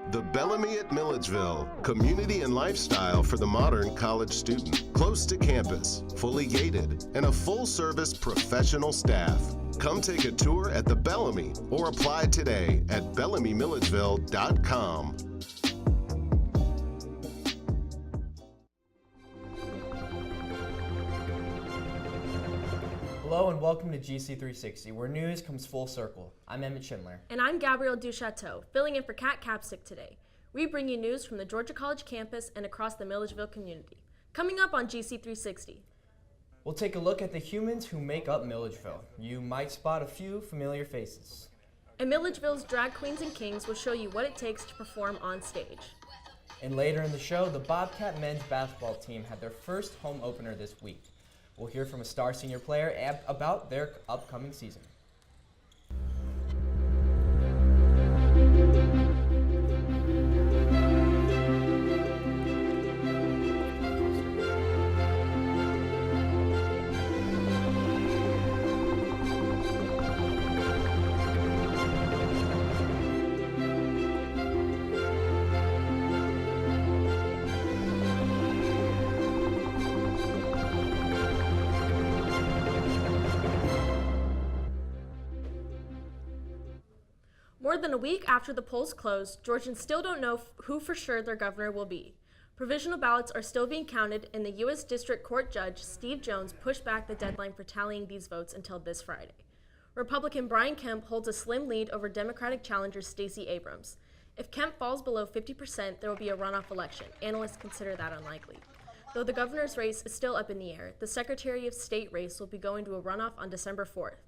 The Bellamy at Milledgeville, community and lifestyle for the modern college student. Close to campus, fully gated, and a full-service professional staff. Come take a tour at the Bellamy or apply today at bellamymilledgeville.com. Hello and welcome to GC360, where news comes full circle. I'm Emmett Schindler. And I'm Gabrielle Duchateau, filling in for Kat Capsick today. We bring you news from the Georgia College campus and across the Milledgeville community. Coming up on GC360. We'll take a look at the humans who make up Milledgeville. You might spot a few familiar faces. And Milledgeville's drag queens and kings will show you what it takes to perform on stage. And later in the show, the Bobcat men's basketball team had their first home opener this week. We'll hear from a star senior player about their upcoming season. More than a week after the polls closed, Georgians still don't know who for sure their governor will be. Provisional ballots are still being counted, and the U.S. District Court Judge Steve Jones pushed back the deadline for tallying these votes until this Friday. Republican Brian Kemp holds a slim lead over Democratic challenger Stacey Abrams. If Kemp falls below 50%, there will be a runoff election. Analysts consider that unlikely. Though the governor's race is still up in the air, the Secretary of State race will be going to a runoff on December 4th.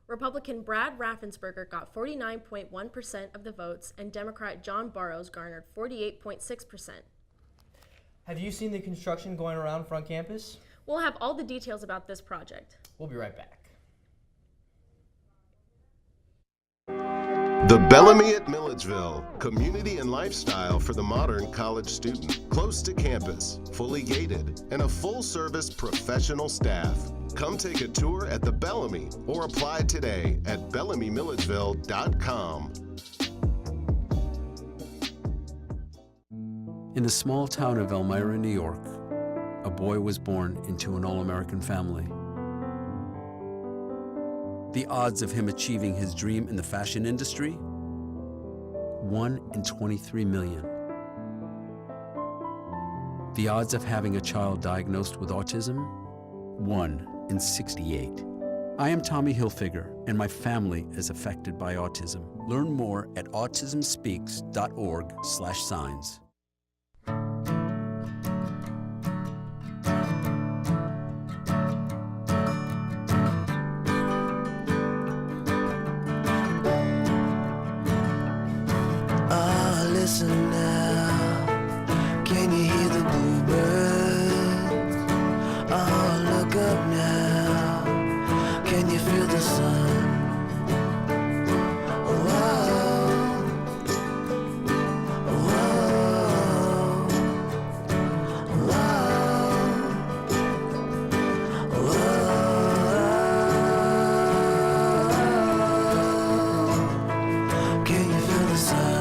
Republican Brad Raffensperger got 49.1% of the votes, and Democrat John Barrows garnered 48.6%. Have you seen the construction going around front campus? We'll have all the details about this project. We'll be right back. The Bellamy at Milledgeville, community and lifestyle for the modern college student. Close to campus, fully gated, and a full-service professional staff. Come take a tour at the Bellamy or apply today at bellamymilledgeville.com. In the small town of Elmira, New York, a boy was born into an all-American family. The odds of him achieving his dream in the fashion industry? 1 in 23 million. The odds of having a child diagnosed with autism? 1 in 68. I am Tommy Hilfiger, and my family is affected by autism. Learn more at autismspeaks.org/signs. Listen now, can you hear the bluebirds? Oh, look up now, can you feel the sun? Can you feel the sun?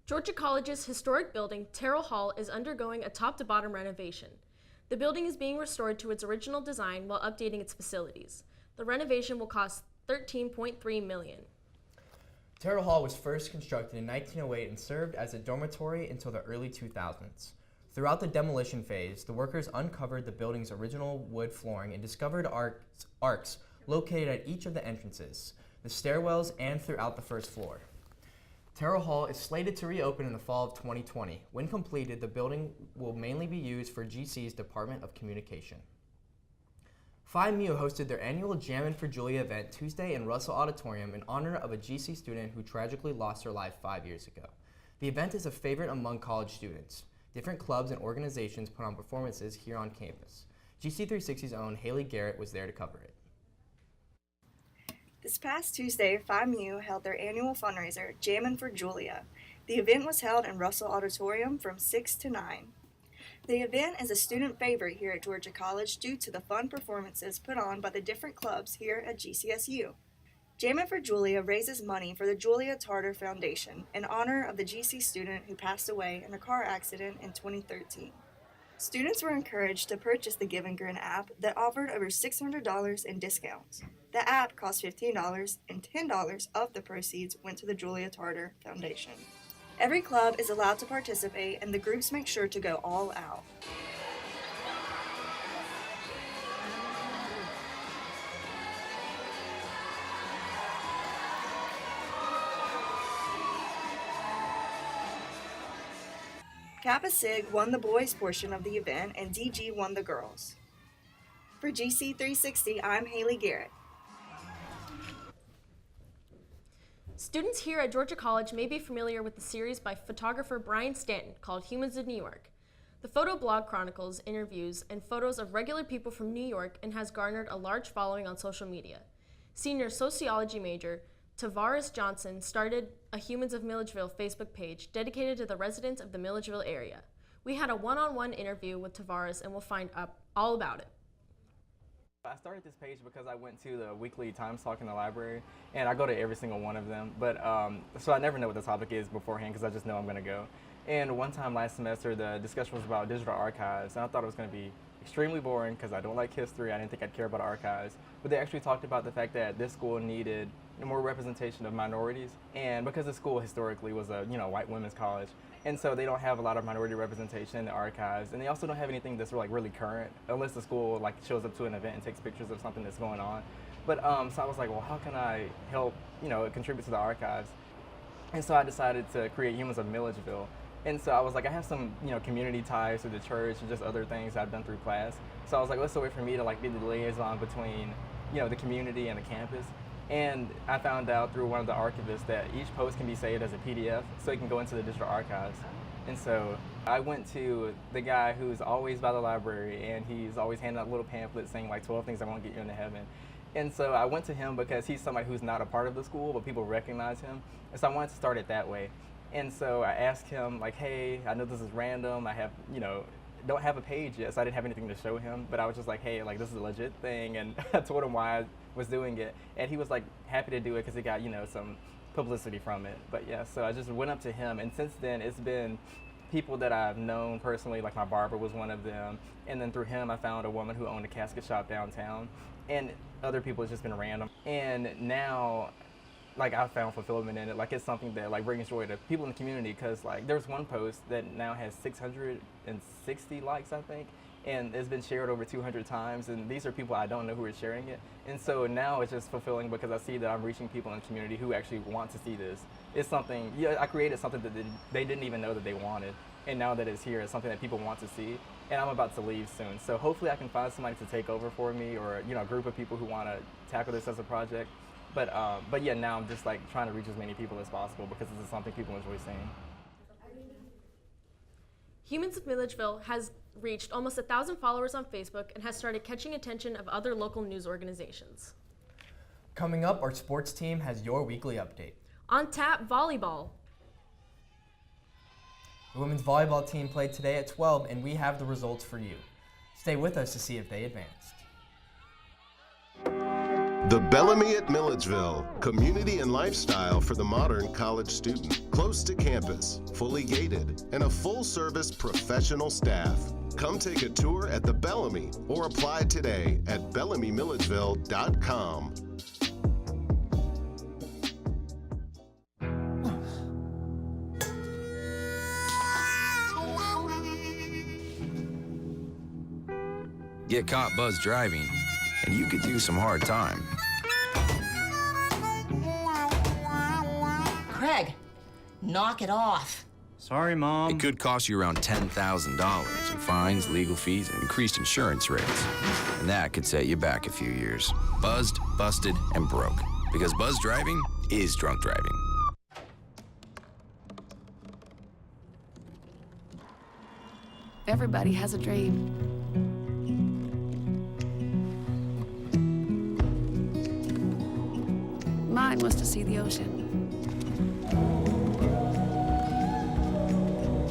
Georgia College's historic building, Terrell Hall, is undergoing a top-to-bottom renovation. The building is being restored to its original design while updating its facilities. The renovation will cost $13.3 million. Terrell Hall was first constructed in 1908 and served as a dormitory until the early 2000s. Throughout the demolition phase, the workers uncovered the building's original wood flooring and discovered arcs located at each of the entrances, the stairwells, and throughout the first floor. Terrell Hall is slated to reopen in the fall of 2020. When completed, the building will mainly be used for GC's Department of Communication. Phi Mu hosted their annual Jammin' for Julia event Tuesday in Russell Auditorium in honor of a GC student who tragically lost her life 5 years ago. The event is a favorite among college students. Different clubs and organizations put on performances here on campus. GC360's own Haley Garrett was there to cover it. This past Tuesday, FIMU held their annual fundraiser, Jammin' for Julia. The event was held in Russell Auditorium from 6 to 9. The event is a student favorite here at Georgia College due to the fun performances put on by the different clubs here at GCSU. Jammin' for Julia raises money for the Julia Tarter Foundation in honor of the GC student who passed away in a car accident in 2013. Students were encouraged to purchase the Give and Grin app that offered over $600 in discounts. The app cost $15 and $10 of the proceeds went to the Julia Tarter Foundation. Every club is allowed to participate and the groups make sure to go all out. Kappa Sig won the boys portion of the event and DG won the girls. For GC360, I'm Haley Garrett. Students here at Georgia College may be familiar with the series by photographer Brian Stanton called Humans of New York. The photo blog chronicles interviews and photos of regular people from New York and has garnered a large following on social media. Senior sociology major Tavares Johnson started a Humans of Milledgeville Facebook page dedicated to the residents of the Milledgeville area. We had a one-on-one interview with Tavares and we'll find out all about it. I started this page because I went to the weekly Times Talk in the library, and I go to every single one of them. But so I never know what the topic is beforehand because I just know I'm going to go. And one time last semester, the discussion was about digital archives, and I thought it was going to be extremely boring because I don't like history. I didn't think I'd care about archives. But they actually talked about the fact that this school needed more representation of minorities, and because the school historically was a white women's college, and so they don't have a lot of minority representation in the archives, and they also don't have anything that's really current, unless the school shows up to an event and takes pictures of something that's going on. But so I was like, well, how can I help contribute to the archives? And so I decided to create Humans of Milledgeville. And so I was like, I have some community ties through the church and just other things I've done through class. So I was like, what's the way for me to be the liaison between the community and the campus? And I found out through one of the archivists that each post can be saved as a PDF, so it can go into the digital archives. And so I went to the guy who's always by the library, and he's always handing out little pamphlets saying 12 things that won't get you into heaven. And so I went to him because he's somebody who's not a part of the school, but people recognize him. And so I wanted to start it that way. And so I asked him hey, I know this is random. I have, don't have a page yet, so I didn't have anything to show him. But I was just hey, this is a legit thing. And I told him why I was doing it. And he was happy to do it because he got, some publicity from it. But yeah, so I just went up to him. And since then, it's been people that I've known personally, my barber was one of them. And then through him, I found a woman who owned a casket shop downtown. And other people, it's just been random. And now, I found fulfillment in it. It's something that brings joy to people in the community, because there's one post that now has 660 likes, I think, and it's been shared over 200 times, and these are people I don't know who are sharing it. And so now it's just fulfilling because I see that I'm reaching people in the community who actually want to see this. It's something, I created something that they didn't even know that they wanted, and now that it's here, it's something that people want to see, and I'm about to leave soon. So hopefully I can find somebody to take over for me, or a group of people who want to tackle this as a project. But yeah, now I'm just trying to reach as many people as possible because this is something people enjoy seeing. Humans of Milledgeville has reached almost 1,000 followers on Facebook and has started catching attention of other local news organizations. Coming up, our sports team has your weekly update. On tap, volleyball. The women's volleyball team played today at 12, and we have the results for you. Stay with us to see if they advanced. The Bellamy at Milledgeville, community and lifestyle for the modern college student. Close to campus, fully gated, and a full-service professional staff. Come take a tour at the Bellamy or apply today at bellamymilledgeville.com. Get caught buzz driving, and you could do some hard time. Craig, knock it off. Sorry, Mom. It could cost you around $10,000 in fines, legal fees, and increased insurance rates. And that could set you back a few years. Buzzed, busted, and broke. Because buzz driving is drunk driving. Everybody has a dream. mine was to see the ocean.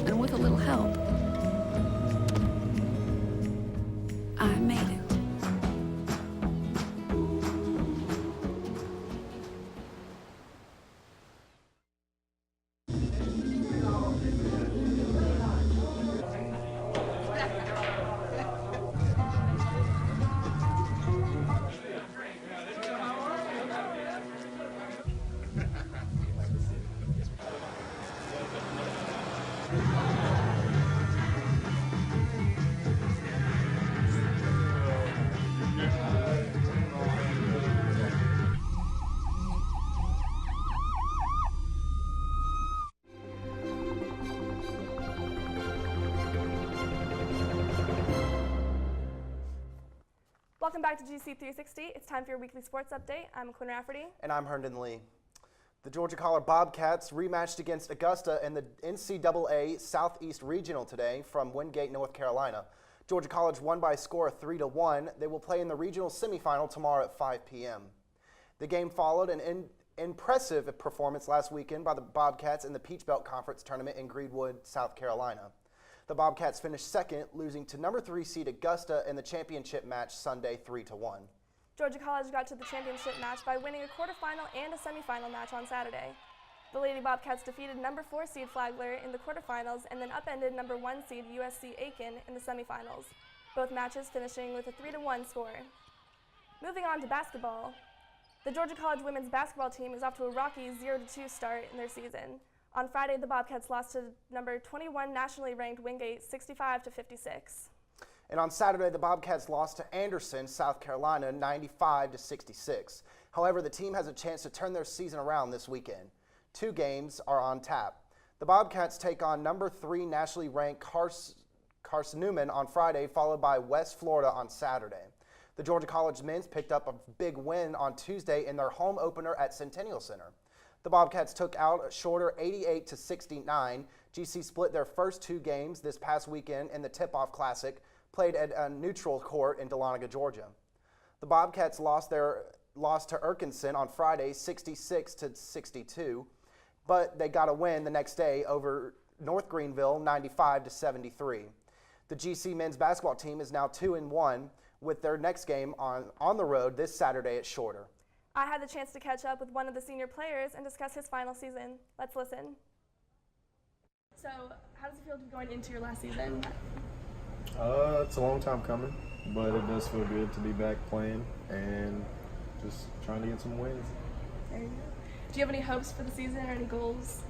And with a little help, I made it. Welcome back to GC360. It's time for your weekly sports update. I'm Quinn Rafferty. And I'm Herndon Lee. The Georgia Collar Bobcats rematched against Augusta in the NCAA Southeast Regional today from Wingate, North Carolina. Georgia College won by a score of 3-1. They will play in the regional semifinal tomorrow at 5 p.m. The game followed an impressive performance last weekend by the Bobcats in the Peach Belt Conference tournament in Greenwood, South Carolina. The Bobcats finished second, losing to number 3 seed Augusta in the championship match Sunday 3-1. Georgia College got to the championship match by winning a quarterfinal and a semifinal match on Saturday. The Lady Bobcats defeated number 4 seed Flagler in the quarterfinals and then upended number 1 seed USC Aiken in the semifinals, both matches finishing with a 3-1 score. Moving on to basketball. The Georgia College women's basketball team is off to a rocky 0-2 start in their season. On Friday, the Bobcats lost to number 21 nationally ranked Wingate 65-56. And on Saturday, the Bobcats lost to Anderson, South Carolina 95-66. However, the team has a chance to turn their season around this weekend. 2 games are on tap. The Bobcats take on number 3 nationally ranked Carson Newman on Friday, followed by West Florida on Saturday. The Georgia College men's picked up a big win on Tuesday in their home opener at Centennial Center. The Bobcats took out a shorter 88-69. GC split their first 2 games this past weekend in the Tip-Off Classic, played at a neutral court in Dahlonega, Georgia. The Bobcats lost to Erkinson on Friday 66-62, but they got a win the next day over North Greenville 95-73. The GC men's basketball team is now 2-1 with their next game on the road this Saturday at Shorter. I had the chance to catch up with one of the senior players and discuss his final season. Let's listen. So, how does it feel to be going into your last season? It's a long time coming, but it does feel good to be back playing and just trying to get some wins. There you go. Do you have any hopes for the season or any goals?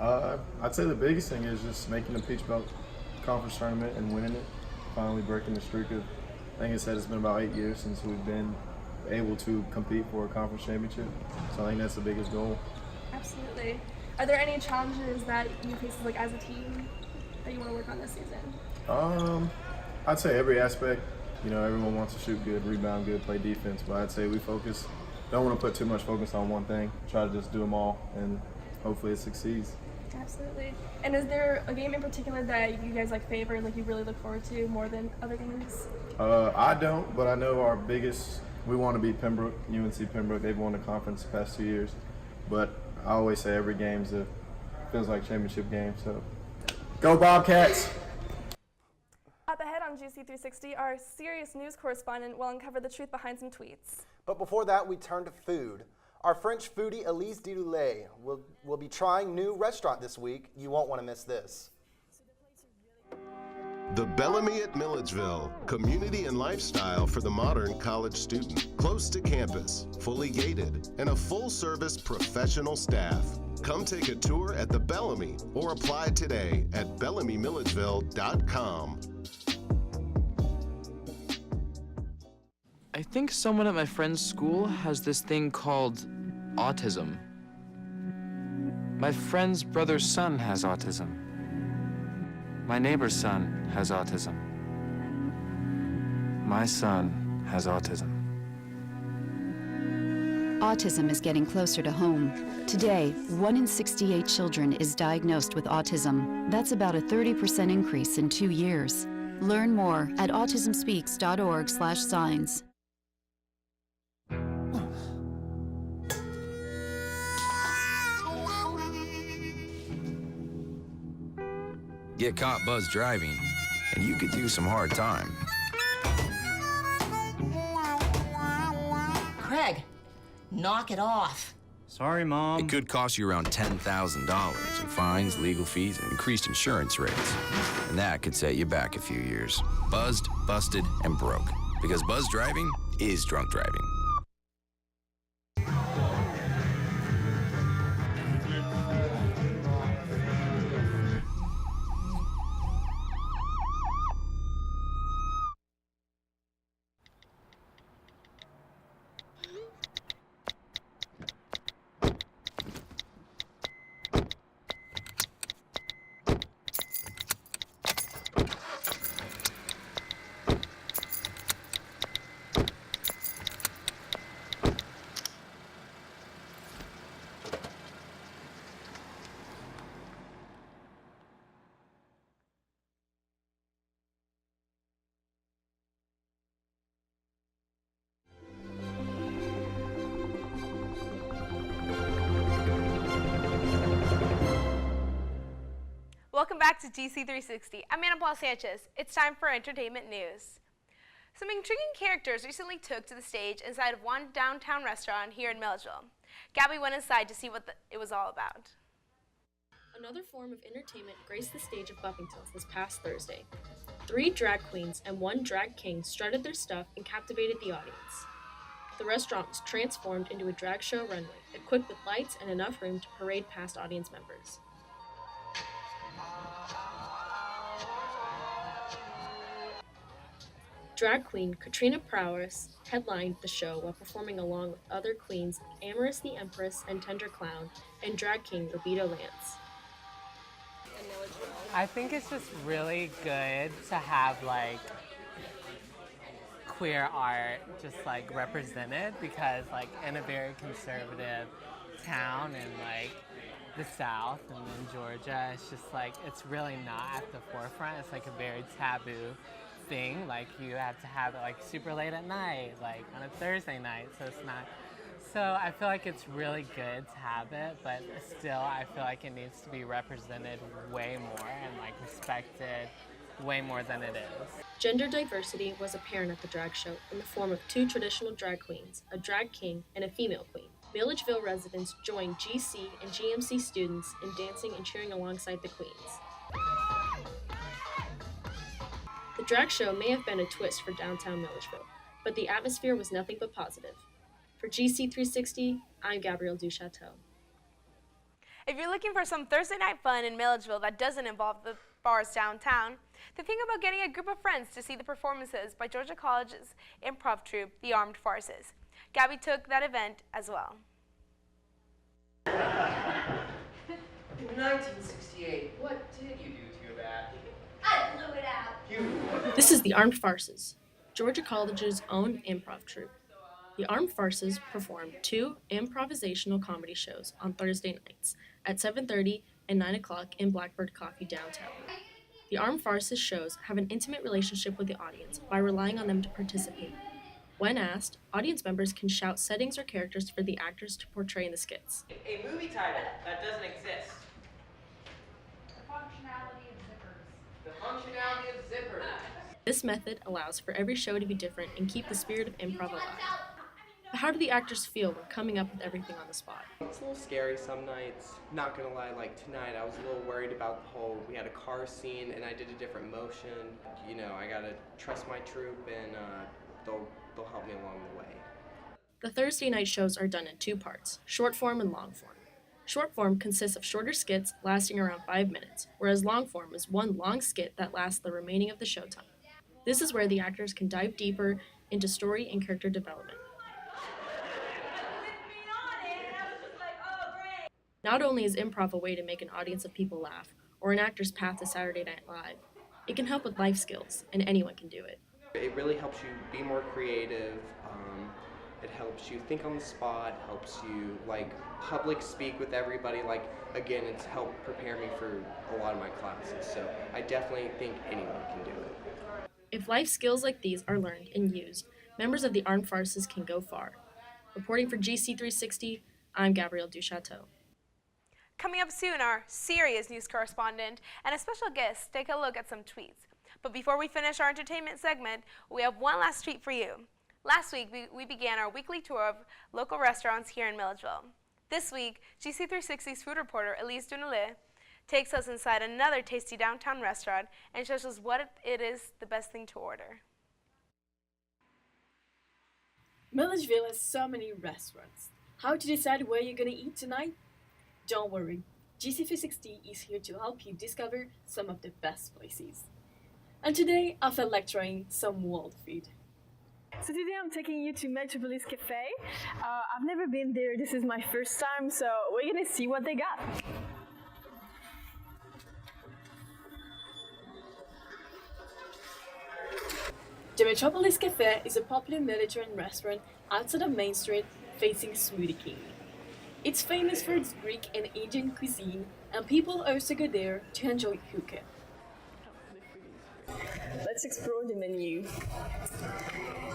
I'd say the biggest thing is just making the Peach Belt Conference tournament and winning it. Finally breaking the streak of, I think it said it's been about 8 years since we've been able to compete for a conference championship. So I think that's the biggest goal. Absolutely. Are there any challenges that you face as a team that you want to work on this season? I'd say every aspect. You know, everyone wants to shoot good, rebound good, play defense, but I'd say we don't want to put too much focus on one thing. Try to just do them all, and hopefully it succeeds. Absolutely. And is there a game in particular that you guys favor, you really look forward to more than other games? I don't, but I know we want to beat Pembroke, UNC Pembroke. They've won the conference the past 2 years, but I always say every game feels like championship game. So, go Bobcats! Up ahead on GC360, our serious news correspondent will uncover the truth behind some tweets. But before that, we turn to food. Our French foodie Elise Didoulet will be trying new restaurant this week. You won't want to miss this. The Bellamy at Milledgeville, community and lifestyle for the modern college student. Close to campus, fully gated, and a full-service professional staff. Come take a tour at the Bellamy or apply today at bellamymilledgeville.com. I think someone at my friend's school has this thing called autism. My friend's brother's son has autism. My neighbor's son has autism. My son has autism. Autism is getting closer to home. Today, 1 in 68 children is diagnosed with autism. That's about a 30% increase in 2 years. Learn more at autismspeaks.org/signs. Get caught buzzed driving, and you could do some hard time. Craig, knock it off. Sorry, Mom. It could cost you around $10,000 in fines, legal fees, and increased insurance rates. And that could set you back a few years. Buzzed, busted, and broke. Because buzz driving is drunk driving. Welcome back to GC360. I'm Ana Paul Sanchez. It's time for entertainment news. Some intriguing characters recently took to the stage inside of one downtown restaurant here in Milledgeville. Gabby went inside to see what it was all about. Another form of entertainment graced the stage of Buffington's this past Thursday. 3 drag queens and 1 drag king strutted their stuff and captivated the audience. The restaurant was transformed into a drag show runway, equipped with lights and enough room to parade past audience members. Drag queen Katrina Prowess headlined the show while performing along with other queens Amorous the Empress and Tender Clown and drag king Roberto Lance. I think it's just really good to have like queer art just like represented, because like in a very conservative town in like the South and in Georgia, it's just like it's really not at the forefront. It's like a very taboo thing. Like you have to have it like super late at night, like on a Thursday night, so it's not. So I feel like it's really good to have it, but still I feel like it needs to be represented way more and like respected way more than it is. Gender diversity was apparent at the drag show in the form of 2 traditional drag queens, a drag king, and a female queen. Milledgeville residents joined GC and GMC students in dancing and cheering alongside the queens. The drag show may have been a twist for downtown Milledgeville, but the atmosphere was nothing but positive. For GC360, I'm Gabrielle Duchateau. If you're looking for some Thursday night fun in Milledgeville that doesn't involve the bars downtown, then think about getting a group of friends to see the performances by Georgia College's improv troupe, The Armed Farces. Gabby took that event as well. In 1968, what did you do to your bat? I blew it out. This is The Armed Farces, Georgia College's own improv troupe. The Armed Farces performed 2 improvisational comedy shows on Thursday nights at 7:30 and 9 o'clock in Blackbird Coffee downtown. The Armed Farces shows have an intimate relationship with the audience by relying on them to participate. When asked, audience members can shout settings or characters for the actors to portray in the skits. A movie title that doesn't exist. The functionality of zippers. The functionality of zippers. This method allows for every show to be different and keep the spirit of improv alive. But how do the actors feel when coming up with everything on the spot? It's a little scary some nights. Not gonna lie, like tonight I was a little worried about the whole, we had a car scene and I did a different motion. You know, I gotta trust my troupe and they'll help me along the way. The Thursday night shows are done in 2 parts, short form and long form. Short form consists of shorter skits lasting around 5 minutes, whereas long form is one long skit that lasts the remaining of the showtime. This is where the actors can dive deeper into story and character development. Not only is improv a way to make an audience of people laugh, or an actor's path to Saturday Night Live, it can help with life skills, and anyone can do it. It really helps you be more creative. It helps you think on the spot, helps you like public speak with everybody. Like again, it's helped prepare me for a lot of my classes. So I definitely think anyone can do it. If life skills like these are learned and used, members of the Armed Farces can go far. Reporting for GC360, I'm Gabrielle Duchateau. Coming up soon, our serious news correspondent and a special guest take a look at some tweets. But before we finish our entertainment segment, we have one last treat for you. Last week, we began our weekly tour of local restaurants here in Milledgeville. This week, GC360's food reporter, Elise Dunelé, takes us inside another tasty downtown restaurant and shows us what it is the best thing to order. Milledgeville has so many restaurants. How to decide where you're gonna eat tonight? Don't worry, GC360 is here to help you discover some of the best places. And today, I felt like trying some world food. So today I'm taking you to Metropolis Cafe. I've never been there, this is my first time, so we're gonna see what they got. The Metropolis Cafe is a popular Mediterranean restaurant outside of Main Street facing Smoothie King. It's famous for its Greek and Indian cuisine, and people also go there to enjoy hookah. Let's explore the menu.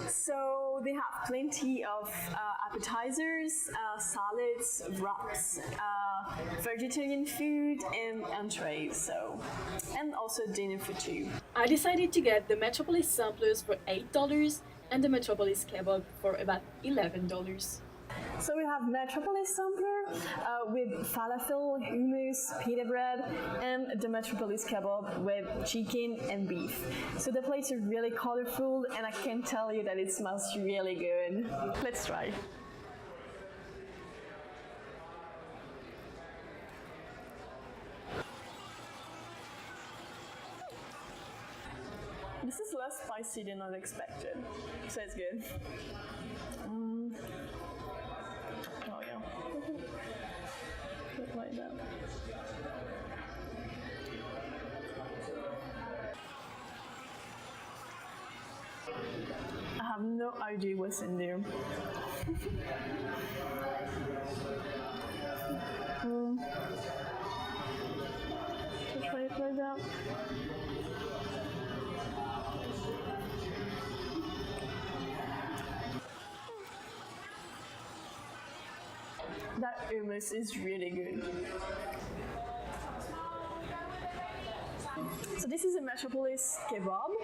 So they have plenty of appetizers, salads, wraps, vegetarian food, and entrees. And also dinner for two. I decided to get the Metropolis samplers for $8 and the Metropolis kebab for about $11. So we have Metropolis sampler with falafel, hummus, pita bread, and the Metropolis kebab with chicken and beef. So the plates are really colorful, and I can tell you that it smells really good. Let's try. This is less spicy than I expected, so it's good. Oh yeah. Look like that. I have no idea what's in there. Just try it like that. That hummus is really good. So this is a Metropolis kebab,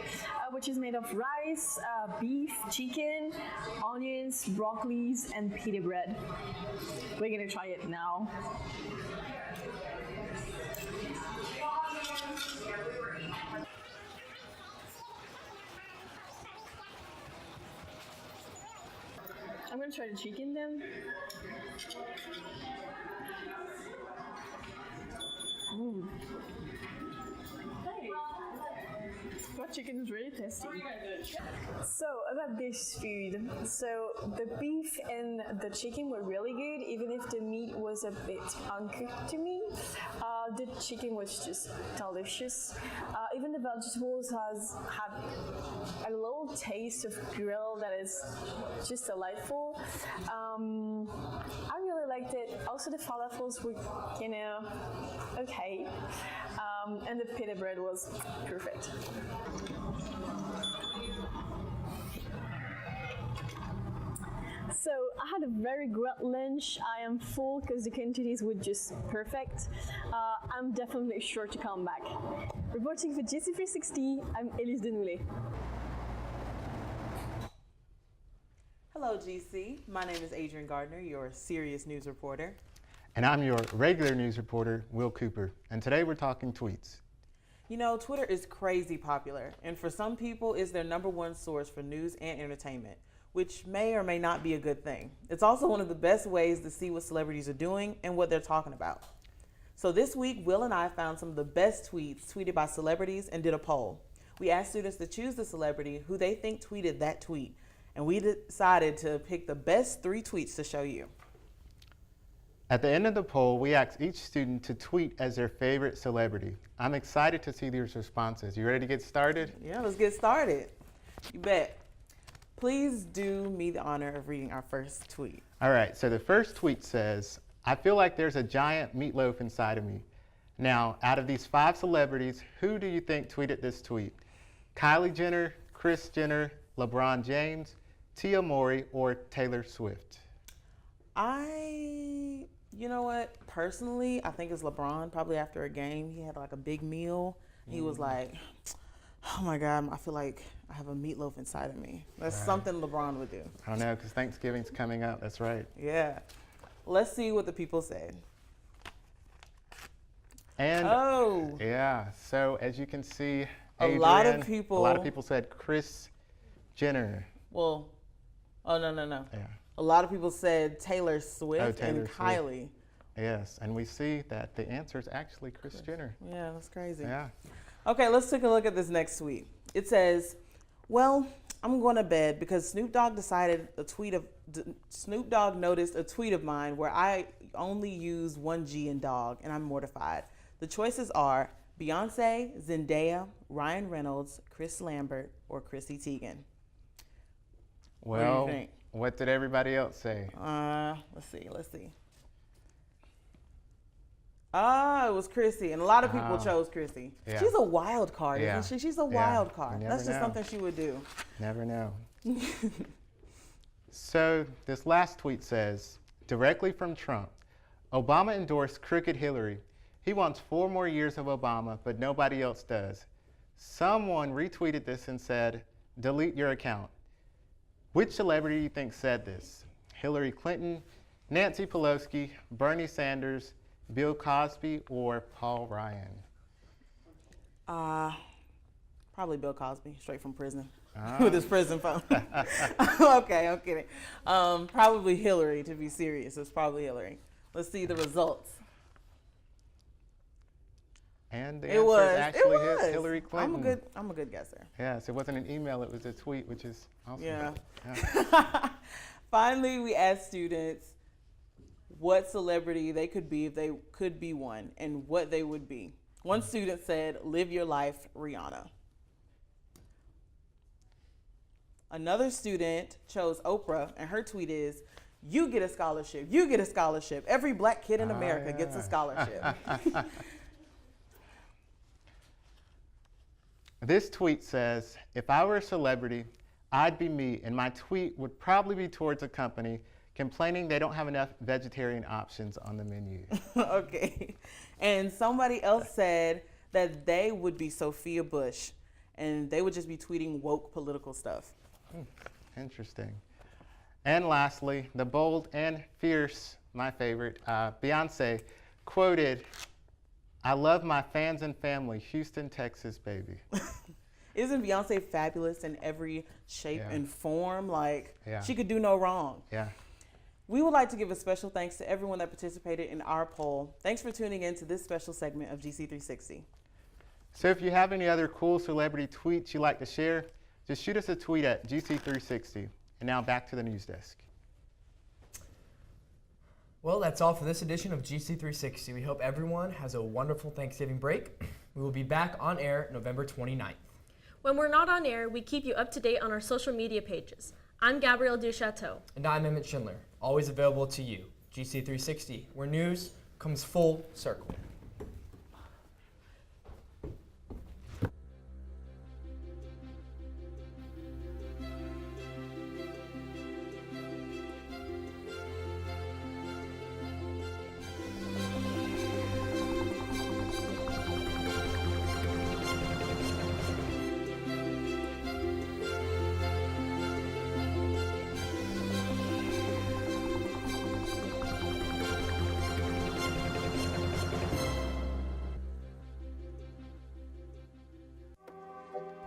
which is made of rice, beef, chicken, onions, broccolis, and pita bread. We're gonna try it now. I'm gonna try the chicken then. Ooh. That chicken is really tasty. So about this food, so the beef and the chicken were really good, even if the meat was a bit uncooked to me. The chicken was just delicious. Even the vegetables had a little taste of grill that is just delightful. I really liked it. Also the falafels were, okay. And the pita bread was perfect. So I had a very great lunch. I am full because the quantities were just perfect. I'm definitely sure to come back. Reporting for GC360, I'm Elise Denoulet. Hello GC, my name is Adrian Gardner, your serious news reporter. And I'm your regular news reporter, Will Cooper. And today we're talking tweets. You know, Twitter is crazy popular, and for some people, it's their #1 source for news and entertainment, which may or may not be a good thing. It's also one of the best ways to see what celebrities are doing and what they're talking about. So this week, Will and I found some of the best tweets tweeted by celebrities and did a poll. We asked students to choose the celebrity who they think tweeted that tweet, and we decided to pick the best 3 tweets to show you. At the end of the poll, we asked each student to tweet as their favorite celebrity. I'm excited to see these responses. You ready to get started? Yeah, let's get started. You bet. Please do me the honor of reading our first tweet. All right, so the first tweet says, I feel like there's a giant meatloaf inside of me. Now, out of these 5 celebrities, who do you think tweeted this tweet? Kylie Jenner, Kris Jenner, LeBron You know what? Personally, I think it's LeBron. Probably after a game, he had like a big meal. He was like, oh my God, I feel like I have a meatloaf inside of me. That's something LeBron would do. I don't know, because Thanksgiving's coming up. That's right. Yeah. Let's see what the people said. And yeah, so as you can see, Adrian, a lot of people said Kris Jenner. Well, oh no. Yeah. A lot of people said Taylor Swift Taylor and Swift. Kylie. Yes, and we see that the answer is actually Kris Jenner. Yeah, that's crazy. Yeah. Okay, let's take a look at this next tweet. It says, well, I'm going to bed because Snoop Dogg noticed a tweet of mine where I only use one G in dog, and I'm mortified. The choices are Beyonce, Zendaya, Ryan Reynolds, Chris Lambert, or Chrissy Teigen. Well, what do you think? What did everybody else say? Let's see. It was Chrissy, and a lot of people chose Chrissy. Yeah. She's a wild card, Yeah. isn't she? She's a wild card. You That's never just know. something she would do. Never know. So this last tweet says, directly from Trump, Obama endorsed crooked Hillary. He wants 4 more years of Obama, but nobody else does. Someone retweeted this and said, delete your account. Which celebrity do you think said this? Hillary Clinton, Nancy Pelosi, Bernie Sanders, Bill Cosby, or Paul Ryan? Probably Bill Cosby, straight from prison, with his prison phone. Okay, I'm kidding. Probably Hillary, to be serious. It's probably Hillary. Let's see the results. And the answer is actually Hillary Clinton. I'm a good guesser. Yes, it wasn't an email, it was a tweet, which is awesome. Yeah. Finally, we asked students what celebrity they could be if they could be one, and what they would be. One student said, live your life, Rihanna. Another student chose Oprah, and her tweet is, you get a scholarship, you get a scholarship. Every black kid in America gets a scholarship. This tweet says, if I were a celebrity, I'd be me, and my tweet would probably be towards a company complaining they don't have enough vegetarian options on the menu. Okay. And somebody else said that they would be Sophia Bush, and they would just be tweeting woke political stuff. Interesting. And lastly, the bold and fierce, my favorite, Beyonce, quoted, I love my fans and family, Houston, Texas, baby. Isn't Beyonce fabulous in every shape and form? Like, Yeah. she could do no wrong. Yeah. We would like to give a special thanks to everyone that participated in our poll. Thanks for tuning in to this special segment of GC360. So if you have any other cool celebrity tweets you'd like to share, just shoot us a tweet at GC360. And now back to the news desk. Well, that's all for this edition of GC360. We hope everyone has a wonderful Thanksgiving break. We will be back on air November 29th. When we're not on air, we keep you up to date on our social media pages. I'm Gabrielle Duchateau. And I'm Emmett Schindler, always available to you. GC360, where news comes full circle.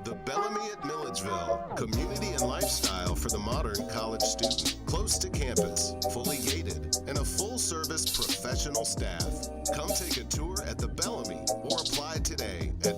The Bellamy at Milledgeville, community and lifestyle for the modern college student. Close to campus, fully gated, and a full-service professional staff. Come take a tour at the Bellamy or apply today at